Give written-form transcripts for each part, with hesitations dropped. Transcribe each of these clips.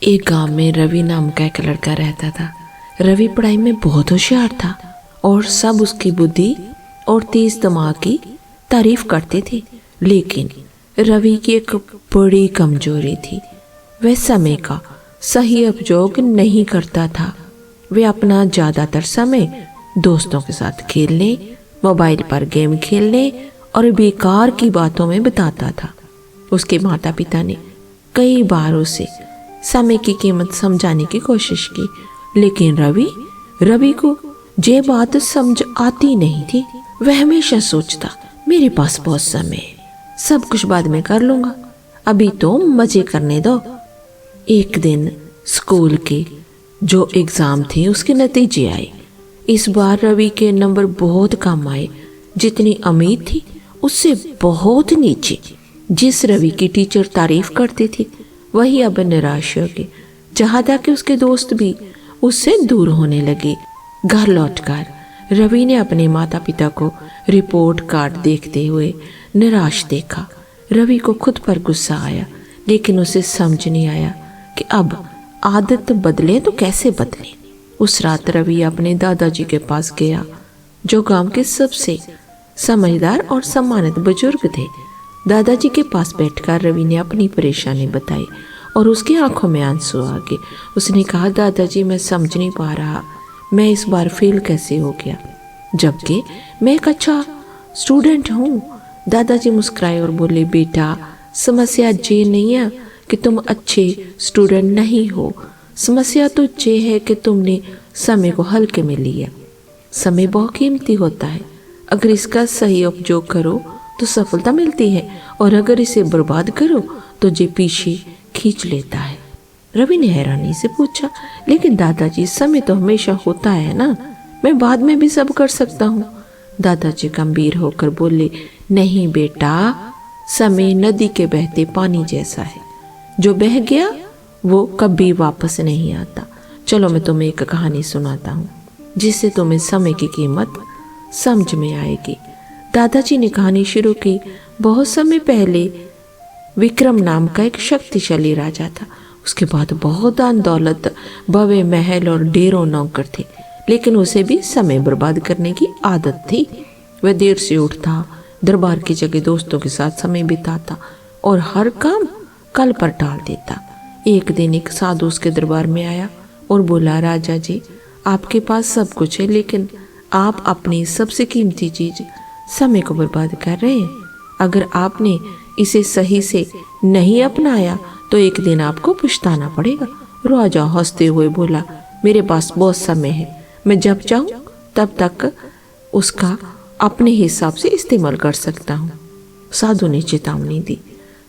एक गांव में रवि नाम का एक लड़का रहता था। रवि पढ़ाई में बहुत होशियार था और सब उसकी बुद्धि और तेज दिमाग की तारीफ करते थे। लेकिन रवि की एक बड़ी कमजोरी थी, वह समय का सही उपयोग नहीं करता था। वह अपना ज़्यादातर समय दोस्तों के साथ खेलने, मोबाइल पर गेम खेलने और बेकार की बातों में बिताता था। उसके माता पिता ने कई बार उसे समय की कीमत समझाने की कोशिश की, लेकिन रवि को ये बात समझ आती नहीं थी। वह हमेशा सोचता, मेरे पास बहुत समय है, सब कुछ बाद में कर लूंगा, अभी तो मजे करने दो। एक दिन स्कूल के जो एग्जाम थे उसके नतीजे आए। इस बार रवि के नंबर बहुत कम आए, जितनी उम्मीद थी उससे बहुत नीचे। जिस रवि की टीचर तारीफ करती थी वही अब निराश हो गई, जहाँ तक कि उसके दोस्त भी उससे दूर होने लगे। घर लौटकर रवि ने अपने माता पिता को रिपोर्ट कार्ड देखते हुए निराश देखा। रवि को खुद पर गुस्सा आया, लेकिन उसे समझ नहीं आया कि अब आदत बदले तो कैसे बदले। उस रात रवि अपने दादाजी के पास गया, जो गांव के सबसे समझदार और सम्मानित बुजुर्ग थे। दादाजी के पास बैठकर रवि ने अपनी परेशानी बताई और उसकी आंखों में आंसू आ गए। उसने कहा, दादाजी मैं समझ नहीं पा रहा, मैं इस बार फेल कैसे हो गया, जबकि मैं एक अच्छा स्टूडेंट हूँ। दादाजी मुस्कुराए और बोले, बेटा समस्या ये नहीं है कि तुम अच्छे स्टूडेंट नहीं हो, समस्या तो ये है कि तुमने समय को हल्के में लिया। समय बहुत कीमती होता है, अगर इसका सही उपयोग करो तो सफलता मिलती है, और अगर इसे बर्बाद करो तो ये पीछे खींच लेता है। रवि ने हैरानी से पूछा, लेकिन दादाजी समय तो हमेशा होता है ना, मैं बाद में भी सब कर सकता हूँ। दादाजी गंभीर होकर बोले, नहीं बेटा, समय नदी के बहते पानी जैसा है, जो बह गया वो कभी वापस नहीं आता। चलो मैं तुम्हें एक कहानी सुनाता हूँ, जिससे तुम्हें समय की कीमत समझ में आएगी। दादाजी ने कहानी शुरू की। बहुत समय पहले विक्रम नाम का एक शक्तिशाली राजा था। उसके बाद बहुत दान दौलत, भव्य महल और ढेरों नौकर थे, लेकिन उसे भी समय बर्बाद करने की आदत थी। वह देर से उठता, दरबार की जगह दोस्तों के साथ समय बिताता और हर काम कल पर टाल देता। एक दिन एक साधु उसके दरबार में आया और बोला, राजा जी आपके पास सब कुछ है, लेकिन आप अपनी सबसे कीमती चीज समय को बर्बाद कर रहे हैं। अगर आपने इसे सही से नहीं अपनाया तो एक दिन आपको पछताना पड़ेगा। राजा हंसते हुए बोला, मेरे पास बहुत समय है, मैं जब चाहूँ तब तक उसका अपने हिसाब से इस्तेमाल कर सकता हूँ। साधु ने चेतावनी दी,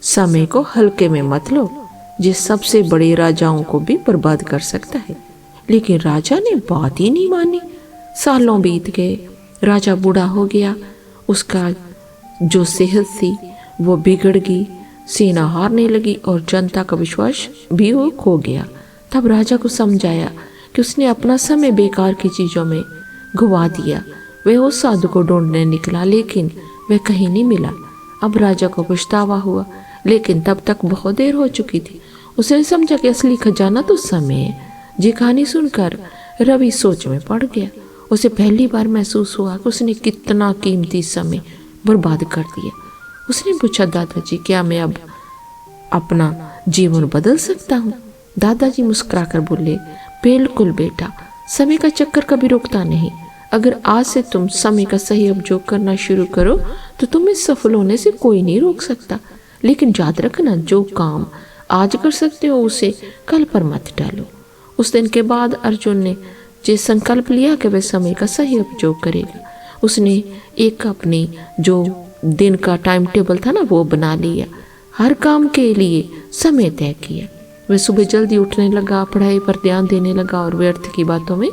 समय को हल्के में मत लो, जिस सबसे बड़े राजाओं को भी बर्बाद कर सकता है। लेकिन राजा ने बात ही नहीं मानी। सालों बीत गए, राजा बूढ़ा हो गया, उसका जो सेहत थी वो बिगड़ गई, सेना हारने लगी और जनता का विश्वास भी वो खो गया। तब राजा को समझ आया कि उसने अपना समय बेकार की चीज़ों में घुमा दिया। वह उस साधु को ढूंढने निकला, लेकिन वह कहीं नहीं मिला। अब राजा को पछतावा हुआ, लेकिन तब तक बहुत देर हो चुकी थी। उसने समझा कि असली खजाना तो समय है। ये कहानी सुनकर रवि सोच में पड़ गया। उसे पहली बार महसूस हुआ कि उसने कितना कीमती समय बर्बाद कर दिया। उसने पूछा, दादाजी क्या मैं अब अपना जीवन बदल सकता हूँ? दादाजी मुस्कुराकर बोले, बिल्कुल बेटा, समय का चक्कर कभी रुकता नहीं। अगर आज से तुम समय का सही उपयोग करना शुरू करो तो तुम्हें सफल होने से कोई नहीं रोक सकता। लेकिन याद रखना, जो काम आज कर सकते हो उसे कल पर मत डालो। उस दिन के बाद अर्जुन ने जो संकल्प लिया कि वह समय का सही उपयोग करेगा। उसने एक अपनी जो दिन का टाइम टेबल था ना वो बना लिया, हर काम के लिए समय तय किया। वह सुबह जल्दी उठने लगा, पढ़ाई पर ध्यान देने लगा और व्यर्थ की बातों में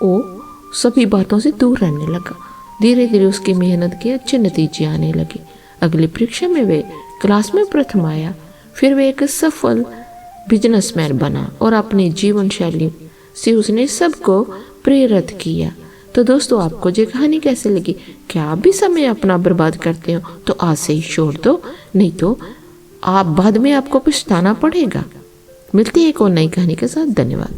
वो सभी बातों से दूर रहने लगा। धीरे धीरे उसकी मेहनत के अच्छे नतीजे आने लगे। अगली परीक्षा में वह क्लास में प्रथम आया। फिर वह एक सफल बिजनेसमैन बना और अपनी जीवन शैली से उसने सबको प्रेरित किया। तो दोस्तों, आपको ये कहानी कैसे लगी? क्या आप भी समय अपना बर्बाद करते हो तो आज से ही छोड़ दो, नहीं तो आप बाद में आपको पछताना पड़ेगा। मिलते हैं एक और नई कहानी के साथ। धन्यवाद।